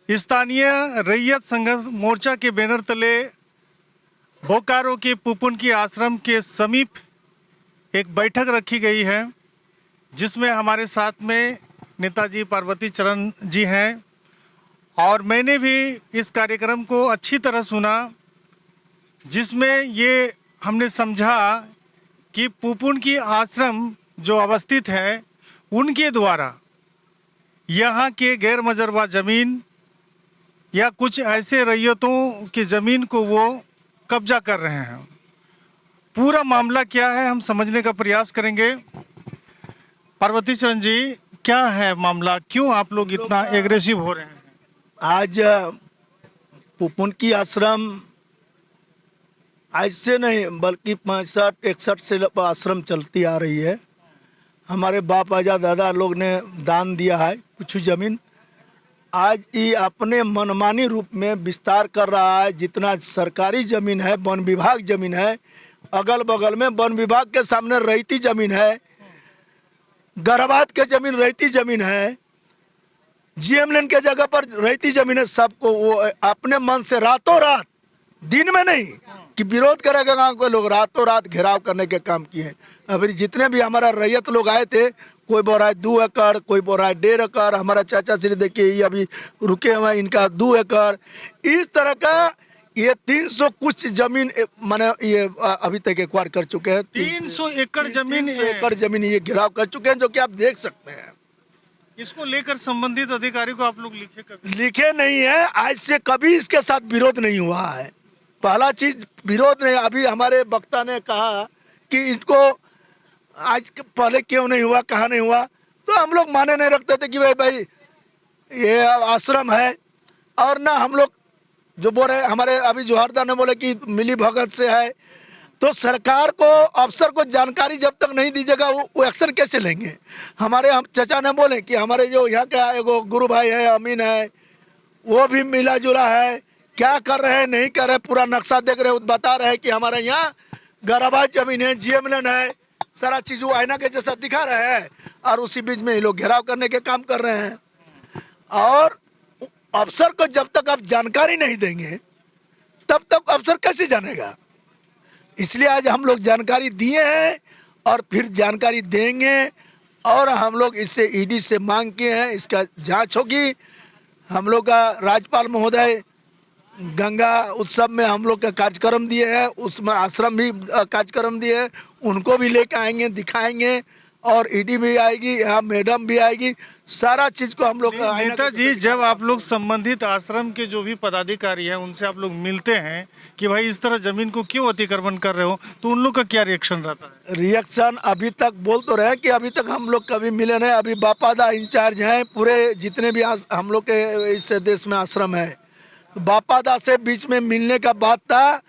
स्थानीय रैयत संघर्ष मोर्चा के बैनर तले बोकारो के पुपुनकी आश्रम के समीप एक बैठक रखी गई है, जिसमें हमारे साथ में नेताजी पार्वती चरण जी हैं। और मैंने भी इस कार्यक्रम को अच्छी तरह सुना, जिसमें ये हमने समझा कि पुपुनकी आश्रम जो अवस्थित है उनके द्वारा यहाँ के गैर मजरवा ज़मीन या कुछ ऐसे रैयतों की ज़मीन को वो कब्जा कर रहे हैं। पूरा मामला क्या है हम समझने का प्रयास करेंगे। पार्वती चरण जी, क्या है मामला, क्यों आप लोग इतना एग्रेसिव हो रहे हैं? आज पुपुनकी आश्रम आज से नहीं बल्कि 65-61 से आश्रम चलती आ रही है। हमारे बाप आजा दादा लोग ने दान दिया है कुछ ज़मीन। आज ये अपने मनमानी रूप में विस्तार कर रहा है। जितना सरकारी ज़मीन है, वन विभाग ज़मीन है, अगल बगल में वन विभाग के सामने रहती ज़मीन है, गराबाद के ज़मीन रहती ज़मीन है, जीएम लेन के जगह पर रहती ज़मीन है। सबको वो अपने मन से रातों रात, दिन में नहीं कि विरोध करेगा गाँव के लोग, रातों रात घेराव करने के काम किए हैं। अभी जितने भी हमारा रैयत लोग आए थे, कोई बोल रहा है 2 एकड़, कोई बोल रहा है 1.5 एकड़। हमारा चाचा श्री देखिए ये अभी रुके हुए हैं, इनका 2 एकड़। इस तरह का ये 300 कुछ जमीन मैंने ये अभी तक एक्वायर कर चुके हैं। 300 एकड़ जमीन 300 एकड़ जमीन ये घेराव कर चुके हैं, जो कि आप देख सकते हैं। इसको लेकर संबंधित अधिकारी को आप लोग लिखे कभी? लिखे नहीं है, आज से कभी इसके साथ विरोध नहीं हुआ है। पहला चीज विरोध नहीं। अभी हमारे वक्ता ने कहा कि इसको आज पहले क्यों नहीं हुआ, कहाँ नहीं हुआ, तो हम लोग माने नहीं रखते थे कि भाई ये आश्रम है। और ना हम लोग जो बोल रहे हमारे अभी जोहरदा ने बोले कि मिली भगत से है, तो सरकार को अफसर को जानकारी जब तक नहीं दीजिएगा वो एक्शन कैसे लेंगे। हमारे हम चाचा ने बोले कि हमारे जो यहाँ का एगो गुरु भाई है, अमीन है, वो भी मिला जुला है, क्या कर रहे हैं नहीं कर रहे, पूरा नक्शा देख रहे, बता रहे हैं कि हमारे यहाँ गराबाद जमीन है, जीएम लेन है, सारा चीज वो आईना के जैसा दिखा रहे हैं। और उसी बीच में ये लोग घेराव करने के काम कर रहे हैं। और अफसर को जब तक आप जानकारी नहीं देंगे तब तक अफसर कैसे जानेगा। इसलिए आज हम लोग जानकारी दिए हैं और फिर जानकारी देंगे। और हम लोग इससे ईडी से मांग किए हैं, इसका जांच होगी। हम लोग का राज्यपाल महोदय गंगा उत्सव में हम लोग का कार्यक्रम दिए हैं, उसमें आश्रम भी कार्यक्रम दिए हैं, उनको भी लेकर आएंगे, दिखाएंगे। और ईडी भी आएगी, यहाँ मैडम भी आएगी, सारा चीज को हम लोग। नेताजी, जब आप लोग संबंधित आश्रम के जो भी पदाधिकारी हैं उनसे आप लोग मिलते हैं कि भाई इस तरह जमीन को क्यों अतिक्रमण कर रहे हो, तो उन लोग का क्या रिएक्शन रहता है? रिएक्शन अभी तक बोल तो रहे कि अभी तक हम लोग कभी मिले नहीं। अभी बापादा इंचार्ज हैं पूरे जितने भी हम लोग के इस देश में आश्रम है, बापादा से बीच में मिलने का बात था।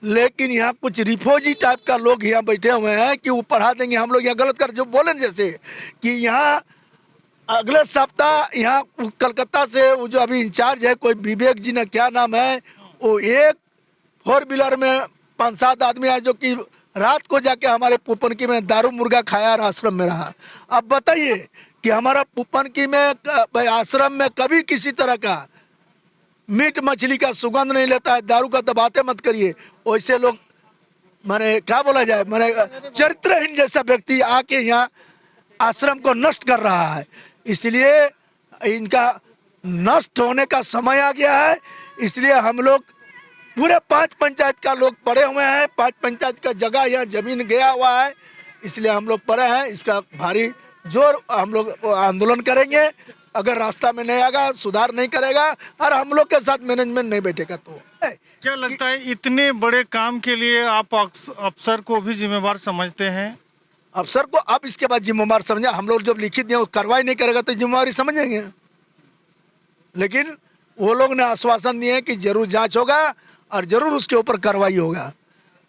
लेकिन यहाँ कुछ रिफोजी टाइप का लोग यहाँ बैठे हुए हैं कि वो पढ़ा देंगे, हम लोग यहाँ गलत कर जो बोले जैसे कि यहाँ अगले सप्ताह यहाँ कलकत्ता से वो जो अभी इंचार्ज है, कोई विवेक जी ने क्या नाम है, वो एक 4 व्हीलर में 5-7 आदमी आए जो कि रात को जाके हमारे पुपनकी में दारू मुर्गा खाया और आश्रम में रहा। अब बताइए कि हमारा पुपनकी में आश्रम में कभी किसी तरह का मीट मछली का सुगंध नहीं लेता है। दारू का तो बातें मत करिए। वैसे लोग माने क्या बोला जाए, माने चरित्रहीन जैसा व्यक्ति आके यहाँ आश्रम को नष्ट कर रहा है। इसलिए इनका नष्ट होने का समय आ गया है। इसलिए हम लोग पूरे 5 पंचायत का लोग पड़े हुए हैं, 5 पंचायत का जगह यहाँ जमीन गया हुआ है। इसलिए हम लोग पड़े हैं, इसका भारी जोर हम लोग आंदोलन करेंगे। अगर रास्ता में नहीं आएगा, सुधार नहीं करेगा और हम लोग के साथ मैनेजमेंट नहीं बैठेगा तो क्या लगता है इतने बड़े काम के लिए आप अफसर को भी जिम्मेवार समझते हैं? अफसर को अब इसके बाद जिम्मेवार समझे। हम लोग जब लिखित दिए कार्रवाई नहीं करेगा तो जिम्मेवारी समझेंगे। लेकिन वो लोग ने आश्वासन दिए कि जरूर जांच होगा और जरूर उसके ऊपर कार्रवाई होगा।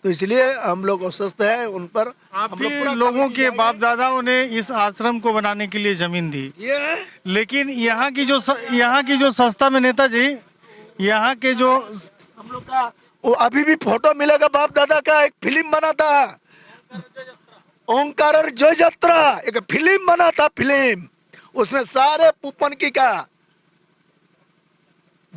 तो इसलिए हम लोग आश्वस्त है उन पर। आप लोगों के बाप दादाओं ने इस आश्रम को बनाने के लिए जमीन दी, लेकिन यहाँ की जो संस्था में नेताजी, यहाँ के जो हम लोग का वो अभी भी फोटो मिलेगा बाप दादा का। एक फिल्म बना था ओंकार जय यात्रा, एक फिल्म बना था फिल्म, उसमें सारे पुपनकी का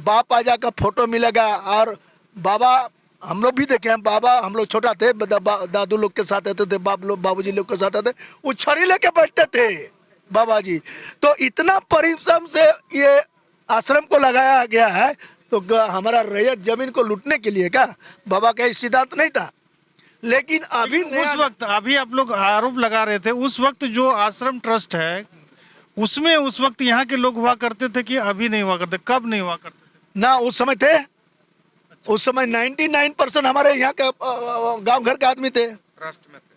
बाप आजा का फोटो मिलेगा। और बाबा हम लोग भी देखे हैं, बाबा हम लोग छोटा थे, दादू लोग के साथ रहते थे, बाबूजी लोग के साथ रहते, वो छड़ी लेके बैठते थे बाबा जी। तो इतना परिश्रम से ये आश्रम को लगाया गया है, तो हमारा रैयत जमीन को लूटने के लिए क्या? बाबा का सिद्धांत नहीं था। लेकिन अभी उस वक्त, अभी आप लोग आरोप लगा रहे थे, उस वक्त जो आश्रम ट्रस्ट है उसमें उस वक्त यहाँ के लोग हुआ करते थे कि अभी नहीं हुआ करते? कब नहीं हुआ करते थे? ना उस समय थे, उस समय 99% हमारे यहाँ का गांव घर के आदमी थे,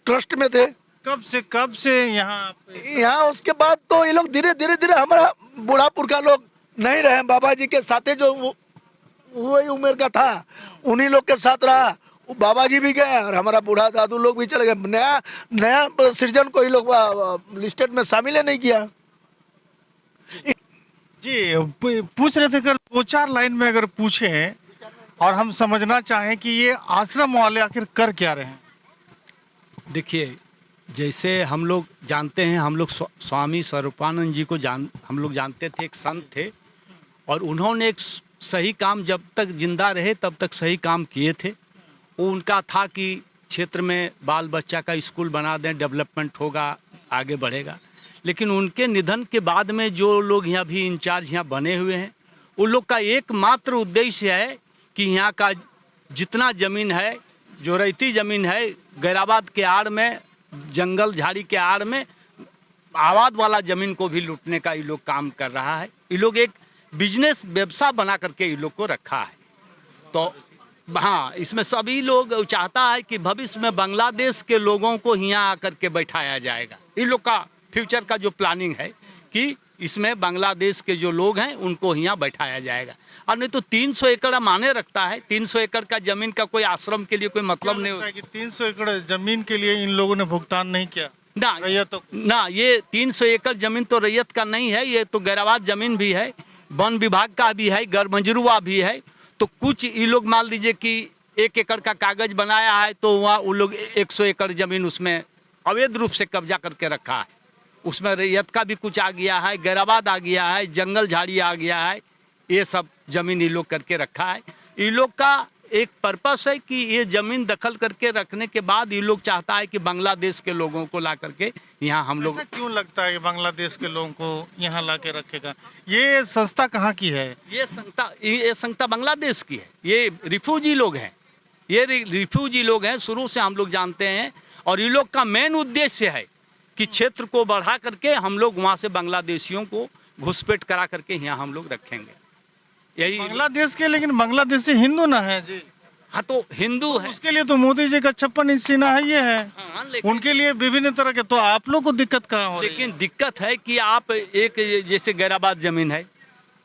ट्रस्ट में थे। कब से यहाँ उसके बाद तो ये लोग धीरे धीरे हमारा बूढ़ा पुरखा लोग नहीं रहे। बाबा जी के साथ जो वही उम्र का था उन्हीं लोग के साथ रहा। बाबा जी भी गए और हमारा बूढ़ा दादू लोग भी चले गए। नया सृजन को ये लोग लिस्टेड में शामिल ही नहीं किया। जी पूछ रहे थे, अगर 2-4 लाइन में अगर पूछें और हम समझना चाहें कि ये आश्रम वाले आखिर कर क्या रहे हैं? देखिए, जैसे हम लोग जानते हैं, हम लोग स्वामी स्वरूपानंद जी को हम लोग जानते थे, एक संत थे, और उन्होंने एक सही काम जब तक जिंदा रहे तब तक सही काम किए थे। वो उनका था कि क्षेत्र में बाल बच्चा का स्कूल बना दें, डेवलपमेंट होगा, आगे बढ़ेगा। लेकिन उनके निधन के बाद में जो लोग यहाँ भी इंचार्ज यहाँ बने हुए हैं, उन लोग का एकमात्र उद्देश्य है कि यहाँ का जितना ज़मीन है, जो रैती ज़मीन है, गैराबाद के आड़ में, जंगल झाड़ी के आड़ में आबाद वाला ज़मीन को भी लूटने का ये लोग काम कर रहा है। ये लोग एक बिजनेस व्यवसाय बना करके ये लोग को रखा है। तो हाँ, इसमें सभी लोग चाहता है कि भविष्य में बांग्लादेश के लोगों को यहाँ आकर के बैठाया जाएगा। ये लोग का फ्यूचर का जो प्लानिंग है कि इसमें बांग्लादेश के जो लोग हैं उनको यहाँ बैठाया जाएगा। और नहीं तो 300 एकड़ माने रखता है। 300 एकड़ का जमीन का कोई आश्रम के लिए कोई मतलब नहीं होता है कि 300 एकड़ जमीन के लिए इन लोगों ने भुगतान नहीं किया ना। ये 300 एकड़ जमीन तो रैयत का नहीं है, ये तो गैराबाद जमीन भी है, वन विभाग का भी है, गैरमंजूरुआ भी है। तो कुछ ये लोग मान लीजिए कि 1 एकड़ का कागज बनाया है, तो वहाँ वो लोग 100 एकड़ जमीन उसमें अवैध रूप से कब्जा करके रखा है। उसमें रैयत का भी कुछ आ गया है, गैराबाद आ गया है, जंगल झाड़ी आ गया है। ये सब जमीन ये लोग करके रखा है। ये लोग का एक पर्पस है कि ये जमीन दखल करके रखने के बाद ये लोग चाहता है कि बांग्लादेश के लोगों को ला करके यहाँ हम लोग। क्यों लगता है कि बांग्लादेश के लोगों को यहाँ ला के रखेगा? ये संस्था कहाँ की है? ये संस्था बांग्लादेश की है। ये रिफ्यूजी लोग हैं, ये रिफ्यूजी लोग हैं, शुरू से हम लोग जानते हैं। और ये लोग का मेन उद्देश्य है कि क्षेत्र को बढ़ा करके हम लोग वहाँ से बांग्लादेशियों को घुसपैठ करा करके यहाँ हम लोग रखेंगे। यही बांग्लादेश के, लेकिन बांग्लादेशी हिंदू ना है जी। हाँ, तो हिंदू है, उसके लिए तो मोदी जी का 56 इंच सीना है, ये है। हाँ, उनके लिए विभिन्न तरह के। तो आप लोग को दिक्कत कहाँ हो रही है? लेकिन दिक्कत है कि आप एक जैसे गैराबाद जमीन है,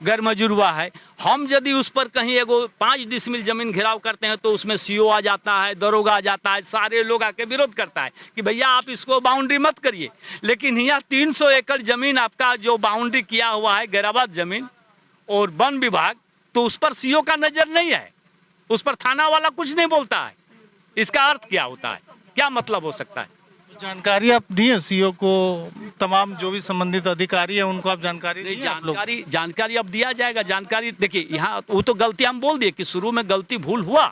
गैरमंजूरुआ है, हम यदि उस पर कहीं एगो 5 डिसमिल जमीन घेराव करते हैं तो उसमें सीओ आ जाता है, दरोगा आ जाता है, सारे लोग आके विरोध करता है कि भैया आप इसको बाउंड्री मत करिए। लेकिन यहाँ 300 एकड़ जमीन आपका जो बाउंड्री किया हुआ है गैराबाद जमीन और वन विभाग, तो उस पर सीओ का नज़र नहीं है, उस पर थाना वाला कुछ नहीं बोलता है। इसका अर्थ क्या होता है, क्या मतलब हो सकता है? जानकारी आप दिए सीओ को, तमाम जो भी संबंधित अधिकारी है उनको आप जानकारी दिए? जानकारी अब दिया जाएगा। जानकारी देखिए, यहाँ वो तो गलती हम बोल दिए कि शुरू में गलती भूल हुआ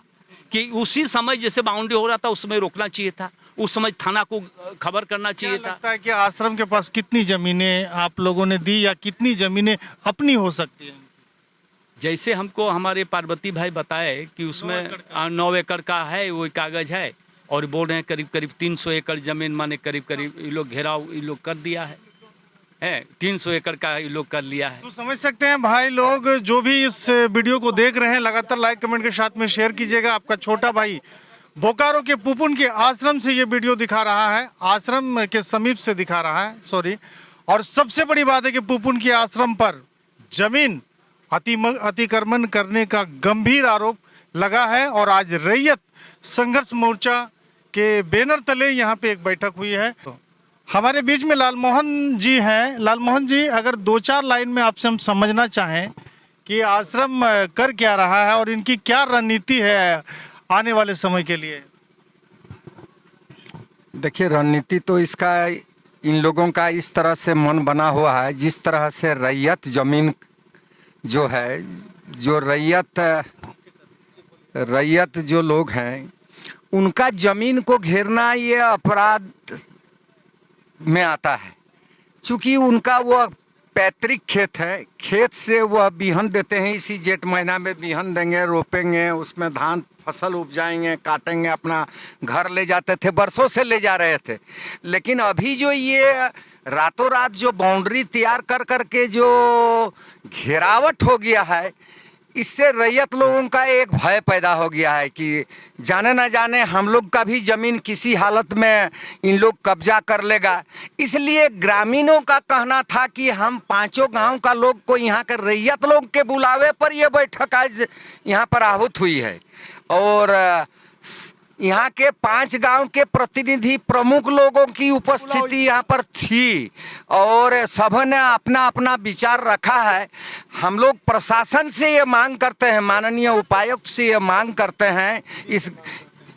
कि उसी समय जैसे बाउंड्री हो रहा था उस समय रोकना चाहिए था, उस समय थाना को खबर करना चाहिए था। लगता है कि आश्रम के पास कितनी जमीनें आप लोगों ने दी या कितनी जमीनें अपनी हो सकती हैं? जैसे हमको हमारे पार्वती भाई बताए कि उसमें 9 एकड़ का है वो कागज है, और बोल रहे हैं करीब करीब 300 एकड़ जमीन, माने करीब करीब ये लोग घेराव ये लोग कर दिया है 300 एकड़ का ये लोग कर लिया है। तो समझ सकते हैं भाई लोग जो भी इस वीडियो को देख रहे हैं, लगातार लाइक कमेंट के साथ में शेयर कीजिएगा। आपका छोटा भाई बोकारो के पुपुन के आश्रम से ये वीडियो दिखा रहा है, आश्रम के समीप से दिखा रहा है, सॉरी। और सबसे बड़ी बात है कि पुपुन के आश्रम पर जमीन अतिक्रमण करने का गंभीर आरोप लगा है। और आज रैयत संघर्ष मोर्चा के बैनर तले यहाँ पे एक बैठक हुई है। तो हमारे बीच में लालमोहन जी हैं। लालमोहन जी, अगर 2-4 लाइन में आपसे हम समझना चाहें कि आश्रम कर क्या रहा है और इनकी क्या रणनीति है आने वाले समय के लिए? देखिए, रणनीति तो इसका इन लोगों का इस तरह से मन बना हुआ है, जिस तरह से रैयत जमीन जो है जो रैयत जो लोग हैं उनका ज़मीन को घेरना ये अपराध में आता है, क्योंकि उनका वह पैतृक खेत है, खेत से वह बीहन देते हैं। इसी जेठ महीना में बीहन देंगे, रोपेंगे, उसमें धान फसल उपजाएंगे, काटेंगे, अपना घर ले जाते थे, बरसों से ले जा रहे थे। लेकिन अभी जो ये रातों रात जो बाउंड्री तैयार कर करके जो घेरावट हो गया है, इससे रैयत लोगों का एक भय पैदा हो गया है कि जाने ना जाने हम लोग का भी ज़मीन किसी हालत में इन लोग कब्जा कर लेगा। इसलिए ग्रामीणों का कहना था कि हम पांचों गांव का लोग को यहाँ के रैयत लोग के बुलावे पर यह बैठक आज यहाँ पर आहूत हुई है। और यहाँ के 5 गांव के प्रतिनिधि प्रमुख लोगों की उपस्थिति यहाँ पर थी और सभी ने अपना अपना विचार रखा है। हम लोग प्रशासन से ये मांग करते हैं, माननीय उपायुक्त से ये मांग करते हैं, इस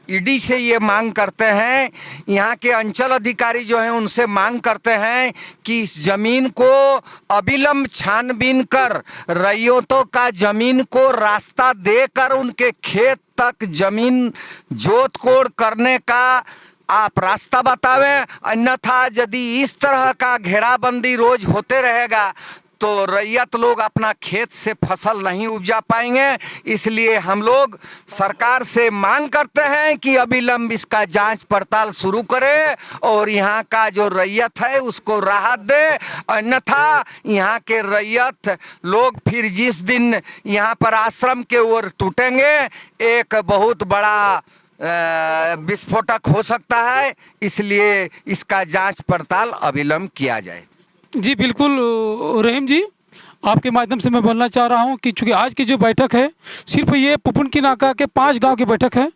ईडी से ये मांग करते हैं, यहाँ के अंचल अधिकारी जो हैं उनसे मांग करते हैं कि इस ज़मीन को अविलंब छानबीन कर रैयतों का ज़मीन को रास्ता देकर उनके खेत तक ज़मीन जोत कोड़ करने का आप रास्ता बतावें। अन्यथा यदि इस तरह का घेराबंदी रोज होते रहेगा तो रैयत लोग अपना खेत से फसल नहीं उपजा पाएंगे। इसलिए हम लोग सरकार से मांग करते हैं कि अविलंब इसका जांच पड़ताल शुरू करे और यहाँ का जो रैयत है उसको राहत दे। अन्यथा यहाँ के रैयत लोग फिर जिस दिन यहाँ पर आश्रम के ओर टूटेंगे एक बहुत बड़ा विस्फोटक हो सकता है। इसलिए इसका जांच पड़ताल अविलंब किया जाए। जी बिल्कुल रहीम जी, आपके माध्यम से मैं बोलना चाह रहा हूं कि चूँकि आज की जो बैठक है सिर्फ ये पुपुन की नाका के 5 गांव की बैठक है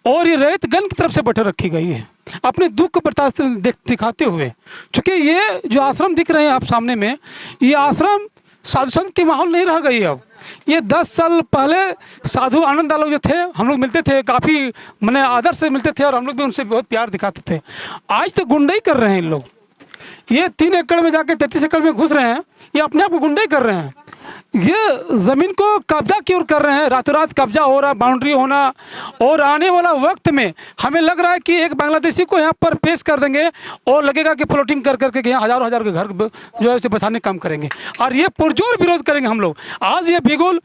और ये रैयतगण की तरफ से बैठक रखी गई है अपने दुख को बर्दाश्त दिखाते हुए। चूँकि ये जो आश्रम दिख रहे हैं आप सामने में, ये आश्रम साधु संत के माहौल नहीं रह गई अब। ये 10 साल पहले साधु आनंद लोग जो थे, हम लोग मिलते थे, काफ़ी मैंने आदर से मिलते थे और हम लोग भी उनसे बहुत प्यार दिखाते थे। आज तो गुंडाई कर रहे हैं इन लोग। ये 3 एकड़ में जाके 33 एकड़ में घुस रहे हैं, ये अपने आप को गुंडे कर रहे हैं। ये ज़मीन को कब्जा की ओर कर रहे हैं, रातों रात कब्जा हो रहा, बाउंड्री होना। और आने वाला वक्त में हमें लग रहा है कि एक बांग्लादेशी को यहाँ पर पेश कर देंगे और लगेगा कि प्लॉटिंग कर करके यहाँ हज़ारों हज़ार के घर जो है उसे बसाने का काम करेंगे और ये पुरजोर विरोध करेंगे हम लोग। आज ये बिगुल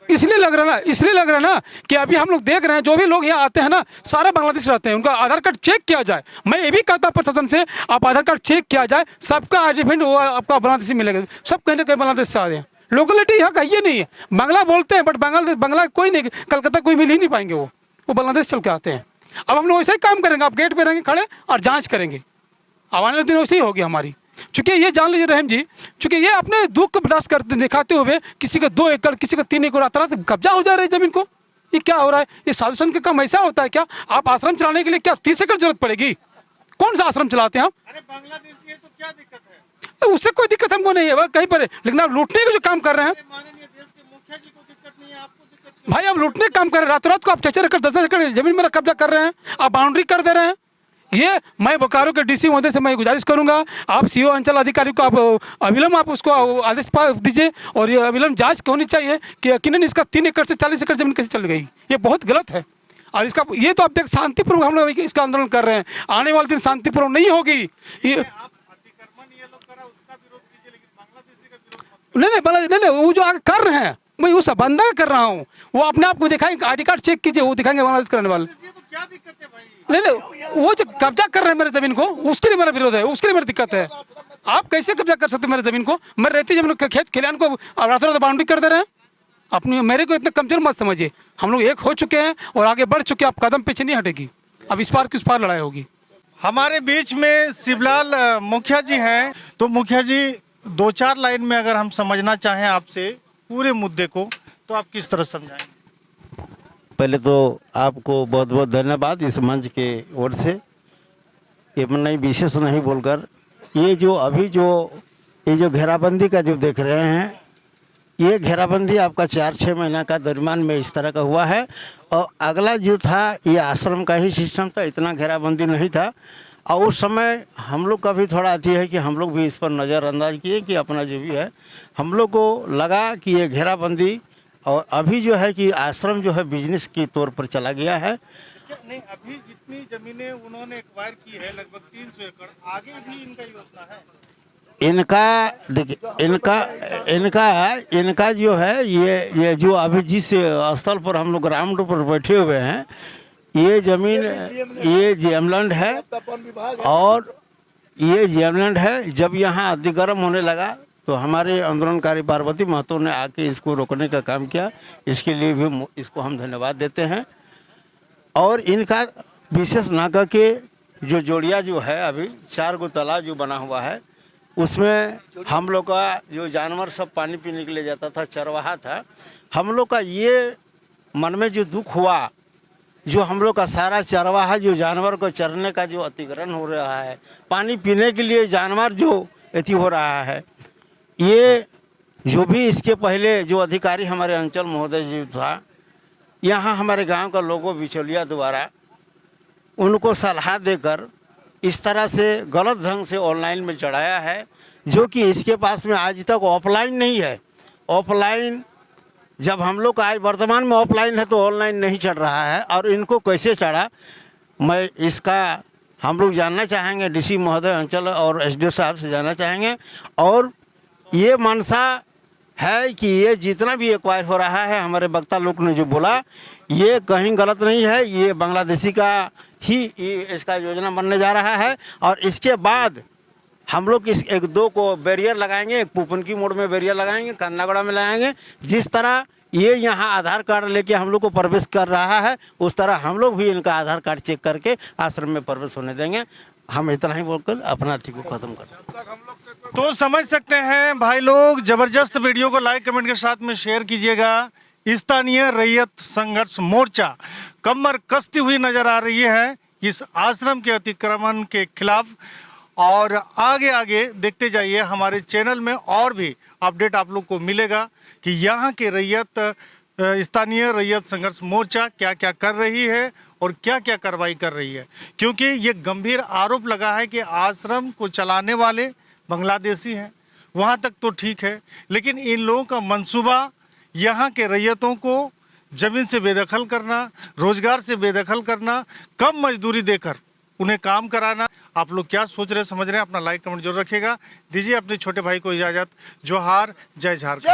इसलिए लग रहा है ना कि अभी हम लोग देख रहे हैं जो भी लोग यहाँ आते हैं ना सारे बांग्लादेश रहते हैं, उनका आधार कार्ड चेक किया जाए। मैं ये भी कहता प्रशासन से आप आधार कार्ड चेक किया जाए, सबका आइडेंटिफाइड हुआ आपका बांग्लादेशी मिलेगा। सब कहीं ना कहीं बांग्लादेश से आ रहे हैं। लोकलिटी यहाँ का ये नहीं है, बांग्ला बोलते हैं बट बांग्ला कोई नहीं, कलकत्ता कोई मिल ही नहीं पाएंगे, वो बांग्लादेश चल के आते हैं। अब हम लोग ऐसे ही काम करेंगे, आप गेट पर रहेंगे खड़े और जाँच करेंगे। अब आने वाले दिन वैसे ही होगी हमारी। चूँकि ये जान लीजिए रहीम जी, चूँकि ये अपने दुख को बर्दाश्त करते दिखाते हुए किसी का 2 एकड़ किसी का 3 एकड़ आता रहा कब्जा हो जा रहा है ज़मीन को। ये क्या हो रहा है? ये साधु संत का काम ऐसा होता है क्या? आप आश्रम चलाने के लिए क्या 30 एकड़ जरूरत पड़ेगी? कौन सा आश्रम चलाते हैं आप? अरे बांग्लादेशी है तो क्या दिक्कत है? उससे कोई दिक्कत हमको नहीं है कहीं पर, लेकिन आप लूटने का जो काम कर रहे हैं। माननीय देश के मुखिया जी को दिक्कत नहीं है, आपको दिक्कत नहीं भाई आप लूटने का काम कर रहे हैं, रातों रात को आप 4 एकड़ 10 एकड़ जमीन मेरा कब्जा कर रहे हैं, आप बाउंड्री कर दे रहे हैं। ये मैं बोकारो के डीसी महोदय से मैं गुजारिश करूंगा, आप सीओ अंचल अधिकारी को आप अविलंब आप उसको आदेश दीजिए और ये अविलंब जांच होनी चाहिए कि यकीनन इसका 3 एकड़ से 40 एकड़ जमीन कैसे चल गई। ये बहुत गलत है और इसका ये तो आप देख शांतिपूर्वक हम लोग इसका आंदोलन कर रहे हैं। आने वाले दिन शांतिपूर्वक नहीं होगी। ये अतिक्रमण ये लोग करा उसका विरोध कीजिए, लेकिन बांग्लादेशी का विरोध नहीं वो जो आगे कर रहे हैं मैं उस बंदा कर रहा हूँ, वो अपने आप को दिखाएंगे, आई डी कार्ड चेक कीजिए, वो दिखाएंगे बांग्लादेश करने वाले। तो क्या दिक्कत है भाई? नहीं वो जो कब्जा कर रहे हैं मेरे ज़मीन को, उसके लिए मेरा विरोध है, उसके लिए मेरी दिक्कत है। आप कैसे कब्जा कर सकते हैं मेरे ज़मीन को? मैं रहती ज़मीन को खेत खलिहान को रातों रात बाउंड्री कर दे रहे हैं। अपनी मेरे को इतना कमजोर मत समझिए, हम लोग एक हो चुके हैं और आगे बढ़ चुके हैं। आप कदम पीछे नहीं हटेगी, अब इस पार किस पार लड़ाई होगी। हमारे बीच में शिवलाल मुखिया जी हैं। तो मुखिया जी 2-4 लाइन में अगर हम समझना चाहें आपसे पूरे मुद्दे को तो आप किस तरह समझाएंगे? पहले तो आपको बहुत बहुत धन्यवाद इस मंच के ओर से। ये नहीं विशेष नहीं बोलकर ये जो अभी ये जो घेराबंदी का जो देख रहे हैं, ये घेराबंदी आपका 4-6 महीना का दरमियान में इस तरह का हुआ है। और अगला जो था ये आश्रम का ही सिस्टम था, इतना घेराबंदी नहीं था। और उस समय हम लोग का भी थोड़ा अति है कि हम लोग भी इस पर नज़रअंदाज किए कि अपना जो भी है, हम लोग को लगा कि ये घेराबंदी और अभी जो है कि आश्रम जो है बिजनेस के तौर पर चला गया है। नहीं, अभी जितनी जमीनें उन्होंने एक्वायर की है लगभग 300 एकड़, आगे भी इनका योजना है। इनका देखिए, इनका जो है ये जो अभी जिस स्थल पर हम लोग ग्राउंड पर बैठे हुए हैं, ये जमीन ये जेमलैंड है और ये जेमलैंड है। जब यहाँ अधिग्रहण होने लगा तो हमारे आंदोलनकारी पार्वती महतो ने आके इसको रोकने का काम किया। इसके लिए भी इसको हम धन्यवाद देते हैं। और इनका विशेष ना करके जो जोड़िया जो है, अभी 4 गो तालाब जो बना हुआ है, उसमें हम लोग का जो जानवर सब पानी पीने के लिए जाता था, चरवाहा था, हम लोग का ये मन में जो दुख हुआ, जो हम लोग का सारा चरवाहा जो जानवर को चरने का जो अतिक्रमण हो रहा है, पानी पीने के लिए जानवर जो अति हो रहा है, ये जो भी इसके पहले जो अधिकारी हमारे अंचल महोदय जी था, यहाँ हमारे गांव का लोगों बिचौलिया द्वारा उनको सलाह देकर इस तरह से गलत ढंग से ऑनलाइन में चढ़ाया है, जो कि इसके पास में आज तक ऑफलाइन नहीं है। ऑफलाइन जब हम लोग का आज वर्तमान में ऑफलाइन है तो ऑनलाइन नहीं चढ़ रहा है। और इनको कैसे चढ़ा, मैं इसका हम लोग जानना चाहेंगे, डीसी महोदय अंचल और एसडीओ साहब से जानना चाहेंगे। और ये मनसा है कि ये जितना भी एक्वायर हो रहा है, हमारे वक्ता लोग ने जो बोला, ये कहीं गलत नहीं है, ये बांग्लादेशी का ही इसका योजना बनने जा रहा है। और इसके बाद हम लोग इस 1-2 को बैरियर लगाएंगे, एक पुपनकी मोड़ में बैरियर लगाएंगे, कन्नागड़ा में लगाएंगे। जिस तरह ये यहाँ आधार कार्ड लेके हम लोग को प्रवेश कर रहा है, उस तरह हम लोग भी इनका आधार कार्ड चेक करके आश्रम में प्रवेश होने देंगे। हम इतना ही बोलकर अपना अति को खत्म कर। तो समझ सकते हैं भाई लोग, जबरदस्त वीडियो को लाइक कमेंट के साथ में शेयर कीजिएगा। स्थानीय रैयत संघर्ष मोर्चा कमर कसती हुई नजर आ रही है इस आश्रम के अतिक्रमण के खिलाफ। और आगे आगे देखते जाइए, हमारे चैनल में और भी अपडेट आप लोग को मिलेगा कि यहाँ के स्थानीय रैयत संघर्ष मोर्चा क्या क्या कर रही है और क्या क्या कार्रवाई कर रही है। क्योंकि ये गंभीर आरोप लगा है कि आश्रम को चलाने वाले बांग्लादेशी हैं, वहाँ तक तो ठीक है, लेकिन इन लोगों का मंसूबा यहाँ के रैयतों को ज़मीन से बेदखल करना, रोजगार से बेदखल करना, कम मजदूरी देकर उन्हें काम कराना। आप लोग क्या सोच रहे समझ रहे हैं, अपना लाइक कमेंट जरूर रखिएगा। दीजिए अपने छोटे भाई को इजाज़त। जोहार, जय झारखंड।